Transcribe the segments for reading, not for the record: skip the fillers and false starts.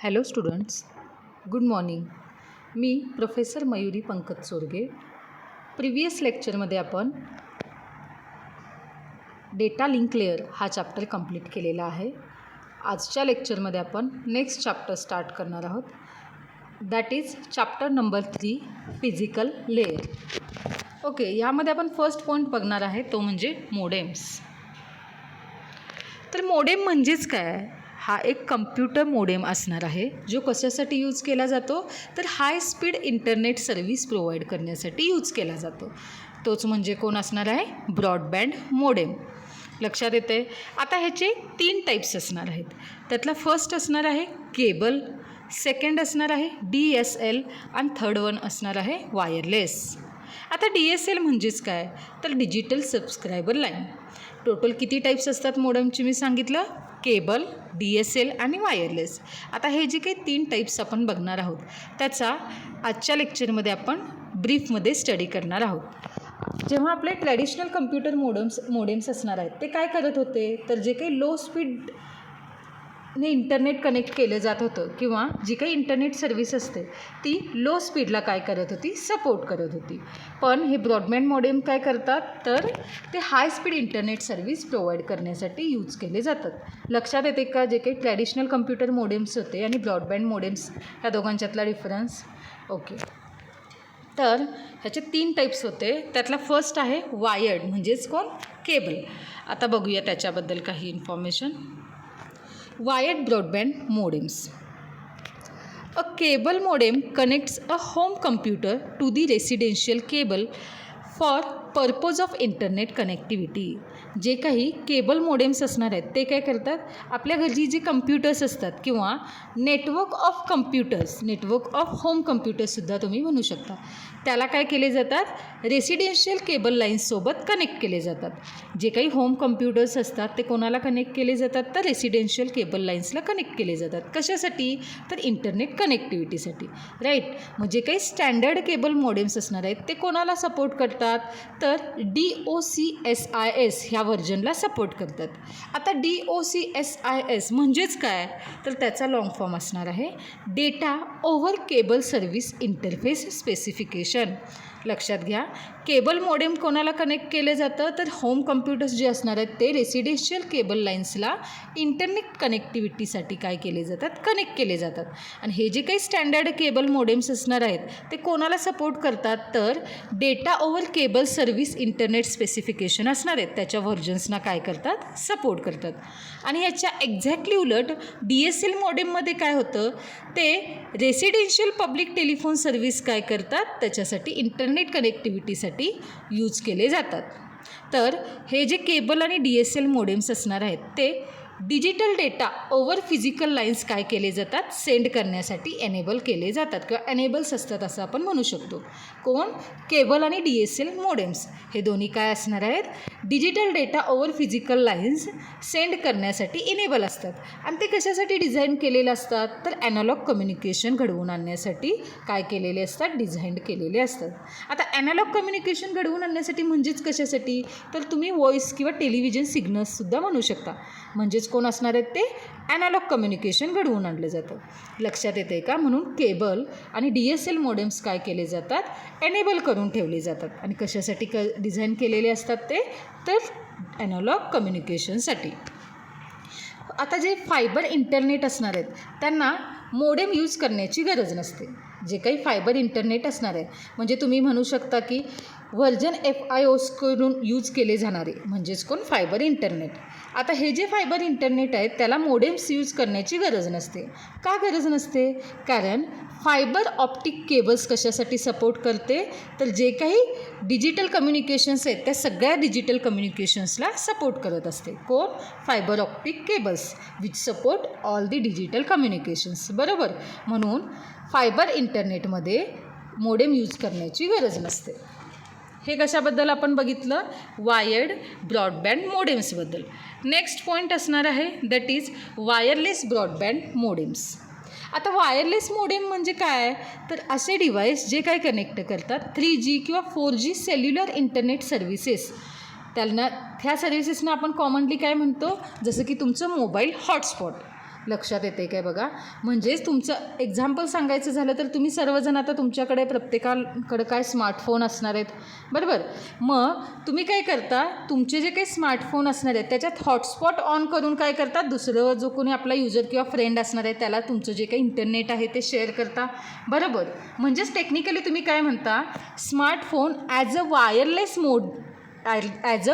Hello students, good morning. मी professor Mayuri Pankaj Chorge. Previous लेक्चरमध्ये आपण डेटा लिंक लेअर हा चॅप्टर कंप्लीट केलेला आहे. आजच्या लेक्चरमध्ये आपण नेक्स्ट चॅप्टर स्टार्ट करणार आहोत. That is chapter number 3 physical layer. Okay, यामध्ये आपण फर्स्ट पॉईंट बघणार आहे तो म्हणजे मोडेम्स. तर मोडेम म्हणजेच काय? हा एक कम्प्युटर मोडेम असणार आहे जो कशासाठी यूज केला जातो तर high speed internet service provide करण्यासाठी यूज केला जातो. तोच म्हणजे कोण असणार आहे? Broadband modem. लक्षात येते? आता ह्याचे 3 टाईप्स असणार आहेत. त्यातला फर्स्ट असणार आहे केबल, सेकंड असणार आहे DSL आणि थर्ड वन असणार आहे वायरलेस. आता DSL म्हणजेच काय तर डिजिटल सबस्क्रायबर लाईन. टोटल किती टाईप्स असतात मोडेमचे मी सांगितलं? केबल, DSL आणि वायरलेस. आता हे जे काही 3 टाईप्स आपण बघणार आहोत त्याचा आजच्या लेक्चरमध्ये आपण ब्रीफमध्ये स्टडी करणार आहोत. जेव्हा आपले ट्रॅडिशनल कम्प्युटर मोडेम्स असणार आहेत ते काय करत होते तर जे काही लो स्पीडने इंटरनेट कनेक्ट केलं जात होतं किंवा जी काही इंटरनेट सर्व्हिस असते ती लो स्पीडला काय करत होती? सपोर्ट करत होती. पण हे ब्रॉडबँड मोडेम काय करतात तर ते हाय स्पीड इंटरनेट सर्व्हिस प्रोव्हाइड करण्यासाठी यूज केले जातात. लक्षात येते का जे काही ट्रॅडिशनल कम्प्युटर मोडेम्स होते आणि ब्रॉडबँड मोडेम्स ह्या दोघांच्यातला डिफरन्स? ओके, तर ह्याचे 3 टाईप्स होते. त्यातला फर्स्ट आहे वायर्ड म्हणजेच कोण? केबल. आता बघूया त्याच्याबद्दल काही information. Wired broadband modems. A cable modem connects a home computer to the residential cable for purpose of internet connectivity. जे काही केबल मोडेम्स असणार आहेत ते काय करतात? आपल्या घरची जे कम्प्युटर्स असतात किंवा network of computers, network of home कम्प्युटर्ससुद्धा तुम्ही म्हणू शकता, त्याला काय केले जातात? रेसिडेन्शियल केबल लाईन्ससोबत कनेक्ट केले जातात. जे काही होम कम्प्युटर्स असतात ते कोणाला कनेक्ट केले जातात तर रेसिडेन्शियल केबल लाईन्सला कनेक्ट केले जातात. कशासाठी? तर इंटरनेट कनेक्टिव्हिटीसाठी. राईट. मग जे काही स्टँडर्ड केबल मोडेम्स असणार आहेत ते कोणाला सपोर्ट करतात तर DOCSIS ह्या व्हर्जनला सपोर्ट करतात. आता DOCSIS म्हणजेच काय तर त्याचा लॉंग फॉर्म असणार आहे data over cable service interface specification. लक्षात घ्या, केबल मोडेम कोणाला कनेक्ट केले जातं तर होम कम्प्युटर्स जे असणार आहेत ते रेसिडेन्शियल केबल लाईन्सला इंटरनेट कनेक्टिव्हिटीसाठी काय केले जातात? कनेक्ट केले जातात. आणि हे जे काही स्टँडर्ड केबल मोडेम्स असणार आहेत ते कोणाला सपोर्ट करतात तर data over cable service internet specification असणार आहेत त्याच्या व्हर्जन्सना काय करतात? सपोर्ट करतात. आणि याच्या एक्झॅक्टली उलट DSL मोडेममध्ये काय होतं ते रेसिडेन्शियल पब्लिक टेलिफोन सर्व्हिस काय करतात त्याच्यासाठी इंटरनेट कनेक्टिव्हिटीसाठी यूज केले जातात. तर हे जे केबल आणि DSL मोडेम्स असणार आहेत ते digital data over physical lines काय केले जातात? सेंड करण्यासाठी एनेबल केले जातात किंवा एनेबल्स असतात असं आपण म्हणू शकतो. कोण? केबल आणि DSL मोडेम्स हे दोन्ही काय असणार आहेत? Digital data over physical lines send करण्यासाठी इनेबल असतात. आणि ते कशासाठी डिझाईन केलेले असतात तर ॲनालॉग कम्युनिकेशन घडवून आणण्यासाठी काय केलेले असतात? डिझाईन केलेले असतात. आता ॲनालॉग कम्युनिकेशन घडवून आणण्यासाठी म्हणजेच कशासाठी तर तुम्ही व्हॉईस किंवा टेलिव्हिजन सिग्नल्ससुद्धा म्हणू शकता. म्हणजेच कोण असणार आहेत ते? ॲनालॉग कम्युनिकेशन घडवून आणलं जातं. लक्षात येते का? म्हणून केबल आणि DSL मोडेम्स काय केले जातात? एनेबल करून ठेवले जातात. आणि कशासाठी डिझाईन केलेले असतात ते तर ॲनालॉग कम्युनिकेशनसाठी. आता जे फायबर इंटरनेट असणार आहेत त्यांना मोडेम यूज करण्याची गरज नसते. जे काही फायबर इंटरनेट असणार आहे म्हणजे तुम्ही म्हणू शकता की व्हर्जन FIOS करून यूज केले जाणारे म्हणजेच कोण? Fibre internet. आता हे जे फायबर इंटरनेट आहेत त्याला मोडेम्स यूज करण्याची गरज नसते. का गरज नसते? कारण फायबर ऑप्टिक केबल्स कशासाठी सपोर्ट करते तर जे काही डिजिटल कम्युनिकेशन्स आहेत त्या सगळ्या डिजिटल कम्युनिकेशन्सला सपोर्ट करत असते. कोण? Fibre optic cables which support all the digital communications. बरोबर. म्हणून फायबर इंटरनेटमध्ये मोडेम यूज करण्याची गरज नसते. हे कशाबद्दल आपण बघितलं? वायर्ड ब्रॉडबँड मोडेम्सबद्दल. नेक्स्ट पॉईंट असणार आहे that is wireless broadband modems. आता वायरलेस मोडेम म्हणजे काय तर असे डिव्हाइस जे काय कनेक्ट करतात 3G किंवा 4G सेल्युलर इंटरनेट सर्व्हिसेस. त्यांना ह्या सर्व्हिसेसना आपण कॉमनली काय म्हणतो? जसं की तुमचं मोबाईल हॉटस्पॉट. लक्षात येते काय बघा. म्हणजेच तुमचं एक्झाम्पल सांगायचं झालं तर तुम्ही सर्वजण आता तुमच्याकडे प्रत्येकाकडे काय स्मार्टफोन असणार आहेत, बरोबर. मग तुम्ही काय करता, तुमचे जे काही स्मार्टफोन असणार आहेत त्याच्यात हॉटस्पॉट ऑन करून काय करतात, दुसरं जो कोणी आपला युजर किंवा फ्रेंड असणार आहे त्याला तुमचं जे काही इंटरनेट आहे ते शेअर करता, बरोबर. म्हणजेच टेक्निकली तुम्ही काय म्हणता, smartphone as a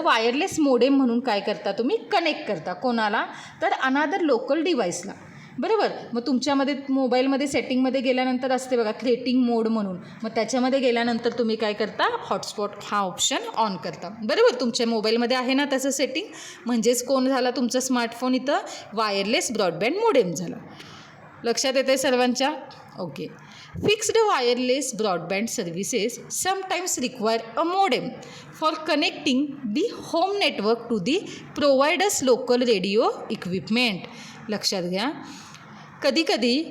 wireless modem म्हणून काय करता, तुम्ही कनेक्ट करता कोणाला, तर अनादर लोकल डिव्हाइसला, बरोबर. मग तुमच्यामध्ये मोबाईलमध्ये सेटिंगमध्ये गेल्यानंतर असते बघा थ्रेटिंग मोड म्हणून, मग त्याच्यामध्ये गेल्यानंतर तुम्ही काय करता, हॉटस्पॉट हा ऑप्शन ऑन करता, बरोबर. तुमच्या मोबाईलमध्ये आहे ना तसं सेटिंग. म्हणजेच कोण झाला तुमचा स्मार्टफोन इथं वायरलेस ब्रॉडबँड मोडेम झाला. लक्षात येते सर्वांच्या. Okay. Fixed wireless broadband services sometimes require a modem for connecting the home network to the provider's local radio equipment. लक्षात घ्या, कधीकधी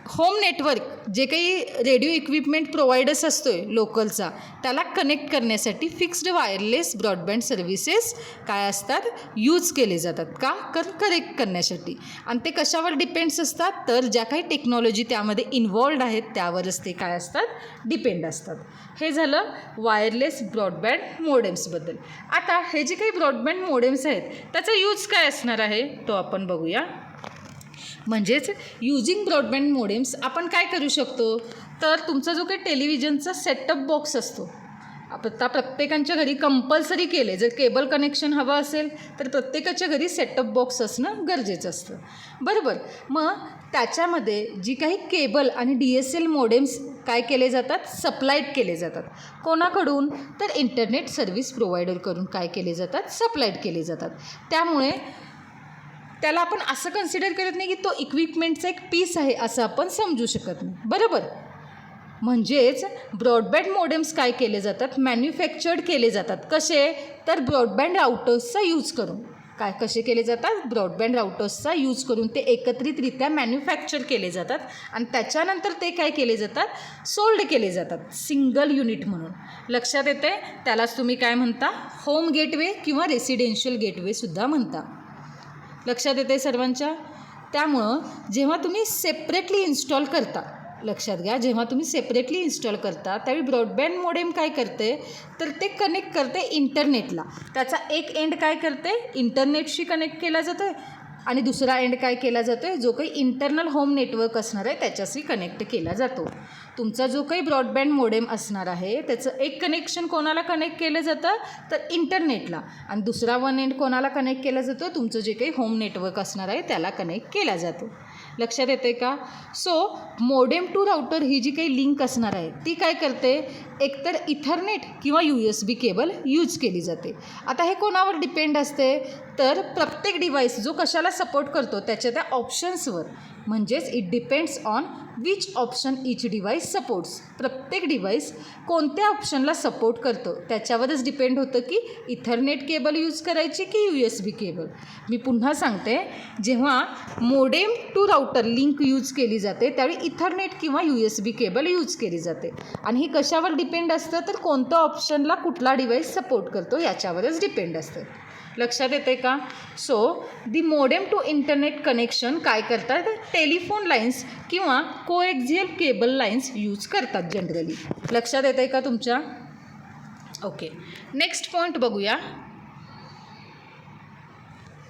होम नेटवर्क जे काही रेडिओ इक्विपमेंट प्रोव्हायडर्स असतो आहे लोकलचा, त्याला कनेक्ट करण्यासाठी फिक्स्ड वायरलेस ब्रॉडबँड सर्व्हिसेस काय असतात, यूज केले जातात. का, कनेक्ट करण्यासाठी. आणि ते कशावर डिपेंड्स असतात, तर ज्या काही टेक्नॉलॉजी त्यामध्ये इन्व्हॉल्ड आहेत त्यावरच ते काय असतात, डिपेंड असतात. हे झालं वायरलेस ब्रॉडबँड मोडेम्सबद्दल. आता हे जे काही ब्रॉडबँड मोडेम्स आहेत त्याचा यूज काय असणार आहे तो आपण बघूया. म्हणजेच युजिंग ब्रॉडबँड मोडेम्स आपण काय करू शकतो, तर तुमचा जो काही टेलिव्हिजनचा सेटअप बॉक्स असतो, आता प्रत्येकाच्या घरी कंपल्सरी केले, जर केबल कनेक्शन हवं असेल तर प्रत्येकाच्या घरी सेटअप बॉक्स असणं गरजेचं असतं, बरोबर. मग त्याच्यामध्ये जी काही केबल आणि DSL मोडेम्स काय केले जातात, सप्लाईड केले जातात. कोणाकडून, तर इंटरनेट सर्व्हिस प्रोव्हायडरकडून काय केले जातात, सप्लाईड केले जातात. त्यामुळे त्याला आपण असं कन्सिडर करत नाही की तो इक्विपमेंटचा एक पीस आहे असं आपण समजू शकत नाही, बरोबर. म्हणजेच ब्रॉडबँड मोडेम्स काय केले जातात, मॅन्युफॅक्चर्ड केले जातात. कसे, तर ब्रॉडबँड राउटर्सचा यूज करून. काय कसे केले जातात, ब्रॉडबँड राउटर्सचा यूज करून ते एकत्रितरित्या मॅन्युफॅक्चर केले जातात आणि त्याच्यानंतर ते काय केले जातात, सोल्ड केले जातात सिंगल युनिट म्हणून. लक्षात येते. त्यालाच तुम्ही काय म्हणता, होम गेटवे किंवा रेसिडेन्शियल गेटवेसुद्धा म्हणता. लक्षात येते सर्वांच्या. त्यामुळं जेव्हा तुम्ही सेपरेटली इन्स्टॉल करता, लक्षात घ्या, जेव्हा तुम्ही सेपरेटली इन्स्टॉल करता त्यावेळी ब्रॉडबँड मोडेम काय करते, तर ते कनेक्ट करते इंटरनेटला. त्याचा एक एंड काय करते, इंटरनेटशी कनेक्ट केला जातो आहे आणि दुसरा एंड काय केला जातो आहे, जो काही इंटरनल होम नेटवर्क असणार आहे त्याच्याशी कनेक्ट केला जातो. तुमचा जो काही ब्रॉडबँड मोडेम असणार आहे त्याचं एक कनेक्शन कोणाला कनेक्ट केलं जातं, तर इंटरनेटला, आणि दुसरा वन एंड कोणाला कनेक्ट केला जातो, तुमचं जे काही होम नेटवर्क असणार आहे त्याला कनेक्ट केला जातो. लक्षात येते का. सो मोडेम टू राउटर ही जी काही लिंक असणार आहे ती काय करते, एकतर इथरनेट किंवा USB केबल यूज केली जाते. आता हे कोणावर डिपेंड असते, तर प्रत्येक डिव्हाइस जो कशाला सपोर्ट करतो त्याच्या त्या ऑप्शन्सवर. म्हणजेच it depends on which option each device supports. प्रत्येक डिव्हाइस कोणत्या ऑप्शनला सपोर्ट करतो त्याच्यावरच डिपेंड होतं की इथरनेट केबल यूज करायची की USB केबल. मी पुन्हा सांगते, जेव्हा modem to router link use केली जाते त्यावेळी इथरनेट किंवा USB केबल यूज केली जाते. आणि ही कशावर डिपेंड असतं, तर कोणत्या ऑप्शनला कुठला डिव्हाइस सपोर्ट करतो याच्यावरच डिपेंड असतं. लक्षात येते का. So the modem to internet connection काय करतात, टेलिफोन लाईन्स किंवा कोएक्झियल केबल लाईन्स यूज करतात जनरली. लक्षात येते का तुमच्या. ओके. नेक्स्ट पॉईंट बघूया.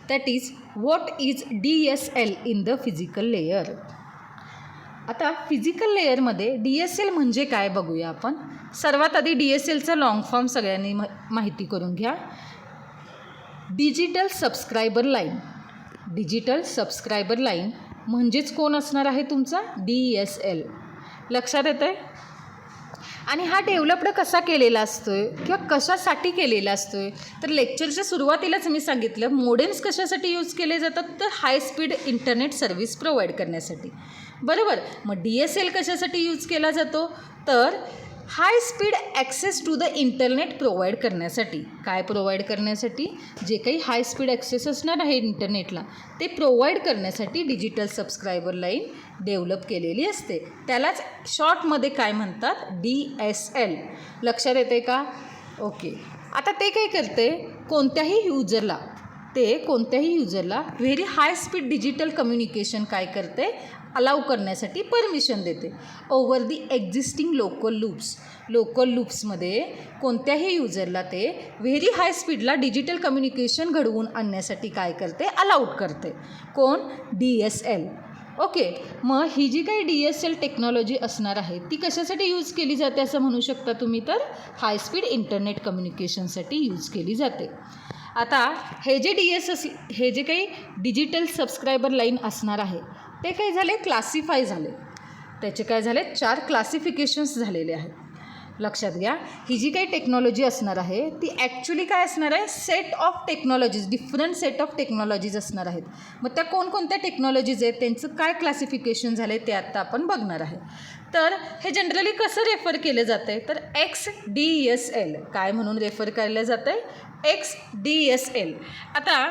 That is what is DSL in the physical layer. आता फिजिकल लेयरमध्ये DSL म्हणजे काय बघूया आपण. सर्वात आधी DSLचा लॉंग फॉर्म सगळ्यांनी माहिती करून घ्या. Digital subscriber line. Digital subscriber line म्हणजेच कोण असणार आहे तुमचा, DSL. लक्षात येतं आहे. आणि हा डेव्हलप्ड कसा केलेला असतो आहे किंवा कशासाठी केलेला असतो आहे, तर लेक्चरच्या सुरुवातीलाच मी सांगितलं मोडेम्स कशासाठी यूज केले जातात, तर high speed internet service provide करण्यासाठी, बरोबर. मग DSL कशासाठी यूज केला जातो, तर high speed access to the internet provide करण्यासाठी. काय प्रोव्हाइड करण्यासाठी, जे काही हाय स्पीड ॲक्सेस असणार आहे इंटरनेटला ते प्रोव्हाइड करण्यासाठी डिजिटल सबस्क्रायबर लाईन डेव्हलप केलेली असते. त्यालाच शॉर्टमध्ये काय म्हणतात, DSL. लक्षात येते का. ओके. आता ते काय करते, कोणत्याही युजरला ते कोणत्याही युजरला very high speed digital communication काय करते, अलाउ करण्यासाठी परमिशन देते ओव्हर दी एक्झिस्टिंग लोकल लूप्समध्ये कोणत्याही युजरला ते व्हेरी हाय स्पीडला डिजिटल कम्युनिकेशन घडवून आणण्यासाठी काय करते, अलाउड करते. कोण? DSL. ओके. मग ही जी काही DSL टेक्नॉलॉजी असणार आहे ती कशासाठी यूज केली जाते असं म्हणू शकता तुम्ही, तर हाय स्पीड इंटरनेट कम्युनिकेशनसाठी यूज केली जाते. आता हे जे काही डिजिटल सबस्क्रायबर लाईन असणार आहे ते काय झाले, क्लासिफाय झाले. त्याचे काय झाले, 4 क्लासिफिकेशन्स झालेले आहेत. लक्षात घ्या, ही जी काही टेक्नॉलॉजी असणार आहे ती ॲक्च्युली काय असणार आहे, set of technologies, different set of technologies असणार आहेत. मग त्या कोणकोणत्या टेक्नॉलॉजीज आहेत, त्यांचं काय क्लासिफिकेशन झालं आहे ते आत्ता आपण बघणार आहे. तर हे जनरली कसं रेफर केलं जातं आहे, तर XDSL काय म्हणून रेफर केलं जातं आहे, XDSL. आता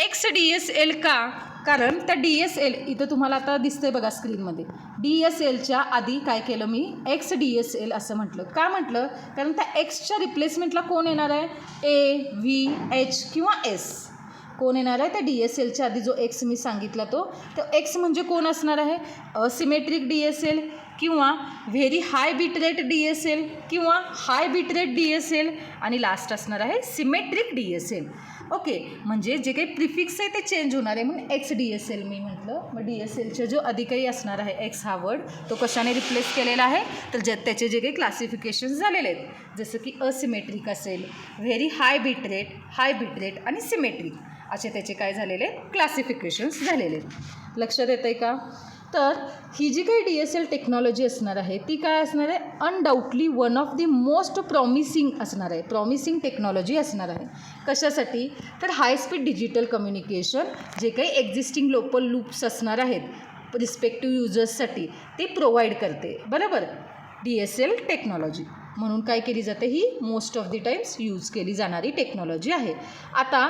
XDSL का, कारण त्या DSL इथं तुम्हाला आता दिसतं आहे बघा स्क्रीनमध्ये, DSLच्या आधी काय केलं मी, XDSL असं म्हटलं. का म्हटलं, कारण त्या एक्सच्या रिप्लेसमेंटला कोण येणार आहे, A, V, H किंवा S कोण येणार आहे, त्या DSLच्या आधी जो X मी सांगितला तो X म्हणजे कोण असणार आहे, असिमेट्रिक DSL किंवा व्हेरी हाय बिटरेट DSL किंवा हाय बिटरेट DSL आणि लास्ट असणार आहे सिमेट्रिक DSL. ओके, म्हणजे जे काही प्रिफिक्स आहे ते चेंज होणार आहे म्हणून XDSL मी म्हटलं. मग DSLच्या जो आधी काही असणार आहे X हा वर्ड तो कशाने रिप्लेस केलेला आहे, तर त्याचे जे काही क्लासिफिकेशन्स झालेले आहेत जसं की असिमेट्रिक असेल, व्हेरी हाय बिटरेट आणि सिमेट्रिक असे त्याचे काय झालेले क्लासिफिकेशन्स झालेले आहेत. लक्षात येतं आहे का. तर ही जी काही DSL टेक्नॉलॉजी असणार आहे ती काय असणार आहे, undoubtedly one of the most promising असणार आहे, प्रॉमिसिंग टेक्नॉलॉजी असणार आहे. कशासाठी, तर हाय स्पीड डिजिटल कम्युनिकेशन जे काही एक्झिस्टिंग लोकल लूप्स असणार आहेत रिस्पेक्टिव्ह युजर्ससाठी ते प्रोव्हाइड करते. बरोबर, DSL टेक्नॉलॉजी म्हणून काय केली जाते, ही most of the times use केली जाणारी टेक्नॉलॉजी आहे. आता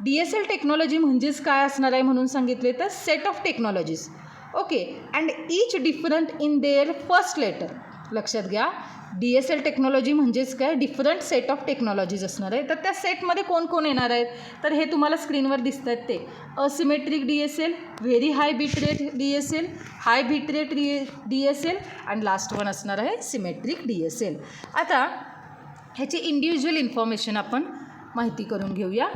DSL टेक्नॉलॉजी म्हणजेच काय असणार आहे म्हणून सांगितले, तर set of technologies. Okay, and each different in their first letter. लक्षात घ्या, DSL टेक्नॉलॉजी म्हणजेच काय, डिफरंट सेट ऑफ टेक्नॉलॉजीज असणार आहे. तर त्या सेटमध्ये कोण कोण येणार आहेत, तर हे तुम्हाला स्क्रीनवर दिसत आहेत ते asymmetric DSL, very high bitrate DSL, हाय बिटरेट DSL आणि लास्ट वन असणार आहे सिमेट्रिक DSL. आता ह्याची इंडिव्हिज्युअल इन्फॉर्मेशन आपण माहिती करून घेऊया.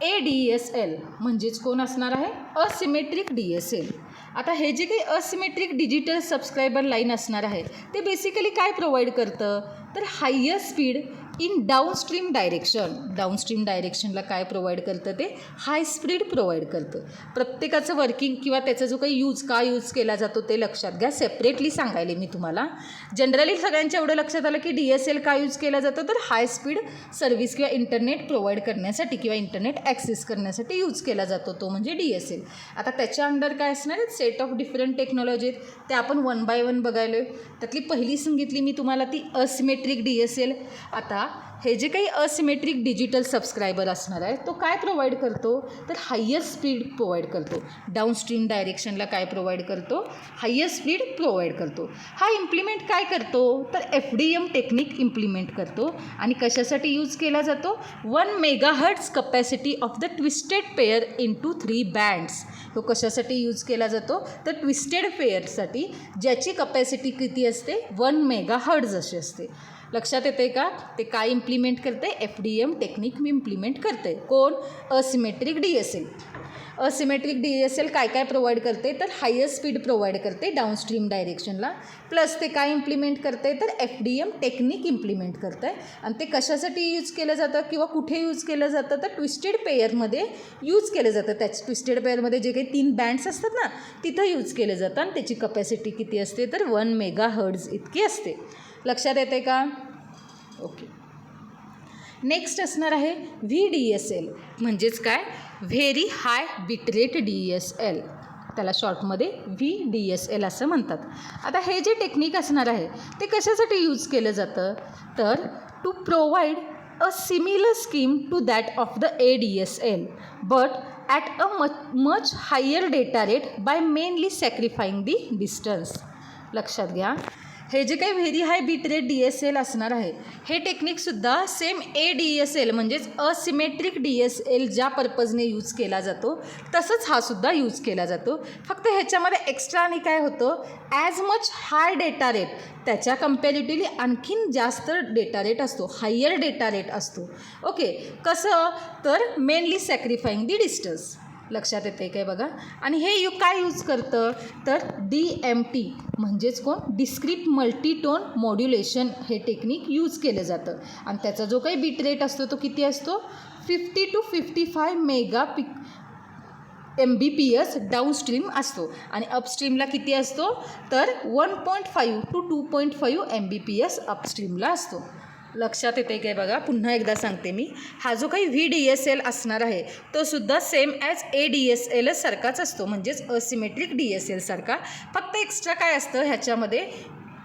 ADSL म्हणजेच कोण असणार आहे, असिमेट्रिक DSL. आता हे जे काही असिमेट्रिक डिजिटल सबस्क्रायबर लाईन असणार आहे ते बेसिकली काय प्रोव्हाइड करतं, तर हायर स्पीड इन डाऊनस्ट्रीम डायरेक्शनला काय प्रोव्हाइड करतं, ते हाय स्पीड प्रोव्हाइड करतं. प्रत्येकाचं वर्किंग किंवा त्याचा जो काही यूज केला जातो ते लक्षात घ्या, सेपरेटली सांगायले मी तुम्हाला. जनरली सगळ्यांच्या एवढं लक्षात आलं की DSL का यूज केला जातो, तर हाय स्पीड सर्व्हिस किंवा इंटरनेट प्रोव्हाइड करण्यासाठी किंवा इंटरनेट ॲक्सेस करण्यासाठी यूज केला जातो तो म्हणजे DSL. आता त्याच्या अंडर काय असणार आहे, सेट ऑफ डिफरंट टेक्नॉलॉजी ते आपण वन बाय वन बघायलो आहे. त्यातली पहिली सांगितली मी तुम्हाला ती असिमेट्रिक DSL. आता हे जे काही असिमेट्रिक डिजिटल सबस्क्रायबर असणार आहे तो काय प्रोव्हाइड करतो, तर हायर स्पीड प्रोव्हाइड करतो. डाऊनस्ट्रीम डायरेक्शनला काय प्रोव्हाइड करतो, हायर स्पीड प्रोव्हाइड करतो. हा इम्प्लिमेंट काय करतो, तर FDM टेक्निक इम्प्लिमेंट करतो. आणि कशासाठी यूज केला जातो, 1 megahertz capacity of the twisted pair into 3 bands. तो कशासाठी यूज केला जातो, तर ट्विस्टेड पेअरसाठी ज्याची कपॅसिटी किती असते, 1 मेगाहर्ट्ज अशी असते. लक्षात येते का, ते काय इम्प्लिमेंट करते, FDM टेक्निक मी इम्प्लिमेंट करते. कोण, असिमेट्रिक DSL. असिमेट्रिक DSL काय काय प्रोव्हाइड करते, तर हायर स्पीड प्रोव्हाइड करते डाऊनस्ट्रीम डायरेक्शनला. प्लस ते काय इम्प्लिमेंट करते, तर FDM टेक्निक इम्प्लिमेंट करतं आहे. आणि ते कशासाठी यूज केलं जातं किंवा कुठे यूज केलं जातं, तर ट्विस्टेड पेअरमध्ये यूज केलं जातं. त्याच ट्विस्टेड पेअरमध्ये जे काही 3 बँड्स असतात ना तिथं यूज केलं जातं. आणि त्याची कपॅसिटी किती असते, तर 1 मेगाहर्ट्ज इतकी असते. लक्षात येते का. ओके, नेक्स्ट असणार आहे VDSL म्हणजेच काय, व्हेरी हाय बिटरेट DSL. त्याला शॉर्टमध्ये VDSL असं म्हणतात. आता हे जे टेक्निक असणार आहे ते कशासाठी यूज केलं जातं, तर to provide a similar scheme to that of the ADSL but at a much higher data rate by mainly sacrificing the distance. लक्षात घ्या, हे जे काही very high bit rate DSL असणार आहे हे टेक्निकसुद्धा सेम ADSL म्हणजेच असिमेट्रिक DSL ज्या पर्पजने यूज केला जातो तसंच हा सुद्धा यूज केला जातो. फक्त ह्याच्यामध्ये एक्स्ट्रा आणि काय होतं, as much hi data rate त्याच्या कम्पॅरेटिव्हली आणखीन जास्त डेटा रेट असतो, हायर डेटा रेट असतो. ओके, कसं तर मेनली सॅक्रिफाईंग दी डिस्टन्स. लक्षात येते काय बघा. आणि हे काय यूज करतं तर DMT म्हणजेच कोण, डिस्क्रीट मल्टीटोन मॉड्युलेशन हे टेक्निक यूज केलं जातं. आणि त्याचा जो काही बीट रेट असतो तो किती असतो, 50 to 55 Mbps डाऊनस्ट्रीम असतो. आणि अपस्ट्रीमला किती असतो तर 1.5 to 2.5 Mbps अपस्ट्रीमला असतो. लक्षात येते काय बघा. पुन्हा एकदा सांगते मी, हा जो काही VDSL असणार आहे तो सुद्धा सेम ॲज ADSL सारखाच असतो, म्हणजेच असिमेट्रिक DSL सारखा. फक्त एक्स्ट्रा काय असतं ह्याच्यामध्ये,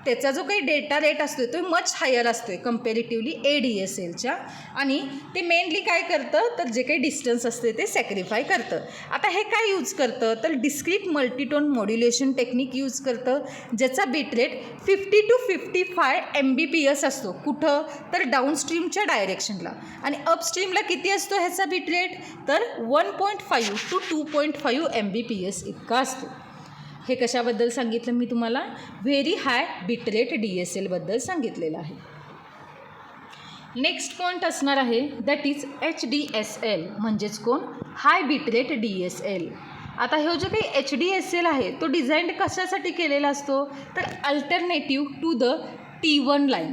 त्याचा जो काही डेटा रेट असतो तो मच हायर असतो आहे कम्पॅरेटिव्हली ADSLच्या. आणि ते मेनली काय करतं तर जे काही डिस्टन्स असते ते सॅक्रिफाय करतं. आता हे काय यूज करतं तर discrete multitone modulation technique use करतं, ज्याचा बीट रेट 50 to 55 Mbps असतो. कुठं तर डाऊनस्ट्रीमच्या डायरेक्शनला. आणि अपस्ट्रीमला किती असतो ह्याचा बीट रेट तर 1.5 to 2.5 Mbps इतका असतो. हे कशाबद्दल सांगितलं मी तुम्हाला, व्हेरी हाय बीट रेट DSLबद्दल सांगितलेलं आहे. नेक्स्ट पॉईंट असणार आहे दॅट इज HDSL म्हणजेच कोण, हाय बीट रेट DSL. आता हे जो काही HDSL आहे तो डिझाईन कशासाठी केलेला असतो तर alternative to the T1 line.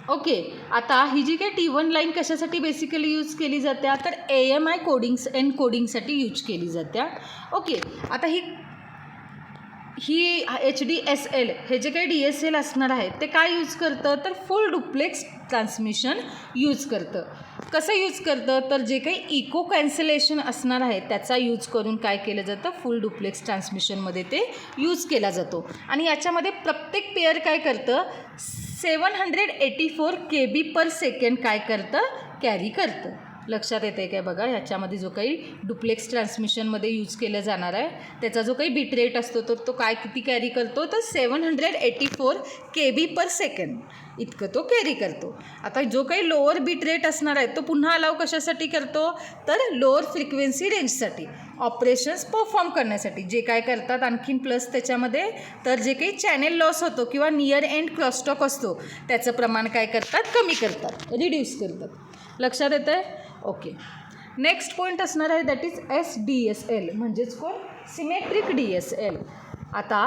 Okay, आता ही जी काही T1 लाईन कशासाठी बेसिकली यूज केली जाते तर AMI एनकोडिंगसाठी यूज केली जाते. ओके, आता ही HDSL हे जे काही DSL असणार आहे ते काय यूज करतं तर फुल डुप्लेक्स ट्रान्समिशन यूज करतं. कसं यूज करतं तर जे काही इको कॅन्सलेशन असणार आहे त्याचा यूज करून काय केलं जातं, फुल डुप्लेक्स ट्रान्समिशनमध्ये ते यूज केला जातो. आणि याच्यामध्ये प्रत्येक पेअर काय करतं 784 kbps काय करतं कॅरी करतं. लक्षात येते काय बघा. ह्याच्यामध्ये जो काही डुप्लेक्स ट्रान्समिशनमध्ये यूज केलं जाणार आहे त्याचा जो काही बीट रेट असतो तर तो काय किती कॅरी करतो तर 784 kbps इतकं तो कॅरी करतो. आता जो काही लोअर बीट रेट असणार आहे तो पुन्हा अलाव कशासाठी करतो तर लोअर फ्रिक्वेन्सी रेंजसाठी, ऑपरेशन्स परफॉर्म करण्यासाठी. जे काय करतात आणखीन प्लस त्याच्यामध्ये तर जे काही चॅनेल लॉस होतो किंवा नियर एंड क्रॉसटॉक असतो त्याचं प्रमाण काय करतात कमी करतात, रिड्यूस करतात. लक्षात येतं आहे. ओके, नेक्स्ट पॉईंट असणार आहे दॅट इज SDSL म्हणजेच कोण, सिमेट्रिक DSL. आता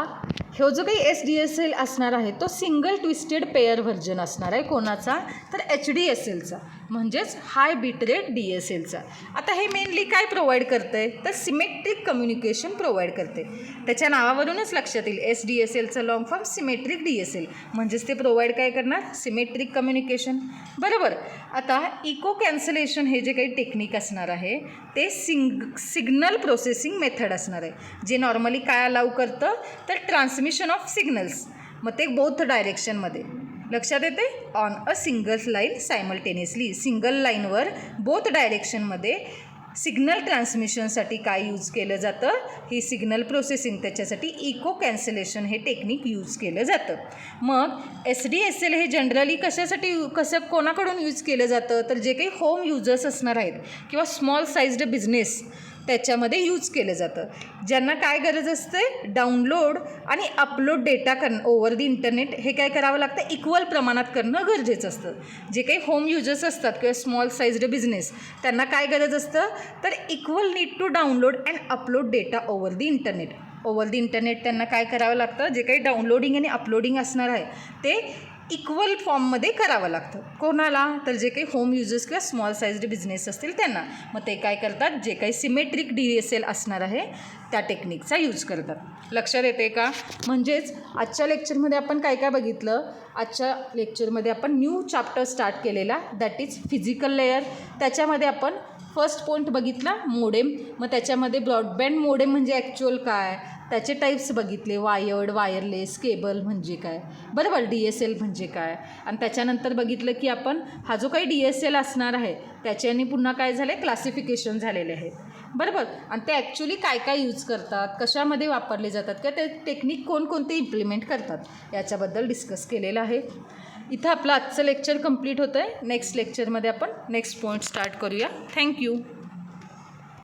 हे जो काही SDSL असणार आहे तो सिंगल ट्विस्टेड पेअर व्हर्जन असणार आहे. कोणाचा तर HDSLचा म्हणजेच हाय बीट रेट DSLचा. आता हे मेनली काय प्रोव्हाइड करतं आहे तर सिमेट्रिक कम्युनिकेशन प्रोव्हाइड करते. त्याच्या नावावरूनच लक्षात येईल SDSLचा लॉंग फॉर्म सिमेट्रिक DSL म्हणजेच ते प्रोव्हाइड काय करणार सिमेट्रिक कम्युनिकेशन. बरोबर. आता इको कॅन्सलेशन हे जे काही टेक्निक असणार आहे ते सिग्नल प्रोसेसिंग मेथड असणार आहे, जे नॉर्मली काय अलाव करतं तर ट्रान्समिशन ऑफ सिग्नल्स, मग ते बोथ डायरेक्शनमध्ये. लक्षात येते, on a single line simultaneously, single लाईनवर बोथ डायरेक्शनमध्ये सिग्नल ट्रान्समिशनसाठी काय यूज केलं जातं ही सिग्नल प्रोसेसिंग, त्याच्यासाठी इको कॅन्सलेशन हे टेक्निक यूज केलं जातं. मग SDSL हे जनरली कशासाठी कोणाकडून यूज केलं जातं तर जे काही होम युजर्स असणार आहेत किंवा स्मॉल साईज्ड बिझनेस त्याच्यामध्ये यूज केलं जातं, ज्यांना काय गरज असते डाउनलोड आणि upload data over the internet हे काय करावं लागतं इक्वल प्रमाणात करणं गरजेचं असतं. जे काही होम युजर्स असतात किंवा स्मॉल साईज्ड बिझनेस त्यांना काय गरज असतं तर equal need to download and upload data over the internet. Over the internet त्यांना काय करावं लागतं, जे काही डाउनलोडिंग आणि अपलोडिंग असणार आहे ते इक्वल फॉर्ममध्ये करावं लागतं. कोणाला तर जे काही होम युजर्स किंवा स्मॉल साईज्ड बिझनेस असतील त्यांना. मग ते काय करतात जे काही सिमेट्रिक DSL असणार आहे त्या टेक्निकचा यूज करतात. लक्षात येते का. म्हणजेच आजच्या लेक्चरमध्ये आपण काय काय बघितलं, आजच्या लेक्चरमध्ये आपण न्यू चॅप्टर स्टार्ट केलेला दॅट इज फिजिकल लेयर. त्याच्यामध्ये आपण फर्स्ट पॉईंट बघितला मोडेम, मग त्याच्यामध्ये ब्रॉडबँड मोडेम म्हणजे ॲक्च्युअल काय, त्याचे टाईप्स बघितले, वायर्ड, वायरलेस, केबल म्हणजे काय, बरोबर, DSL म्हणजे काय. आणि त्याच्यानंतर बघितलं की आपण हा जो काही DSL असणार आहे त्याच्याने पुन्हा काय झाले क्लासिफिकेशन झालेले आहेत. बरोबर. आणि ते ॲक्च्युली काय काय यूज करतात, कशामध्ये वापरले जातात, किंवा ते टेक्निक कोणकोणते इम्प्लिमेंट करतात याच्याबद्दल डिस्कस केलेलं आहे. इथं आपलं आजचं लेक्चर कंप्लीट होतं आहे. नेक्स्ट लेक्चरमध्ये आपण नेक्स्ट पॉईंट स्टार्ट करूया. थँक्यू.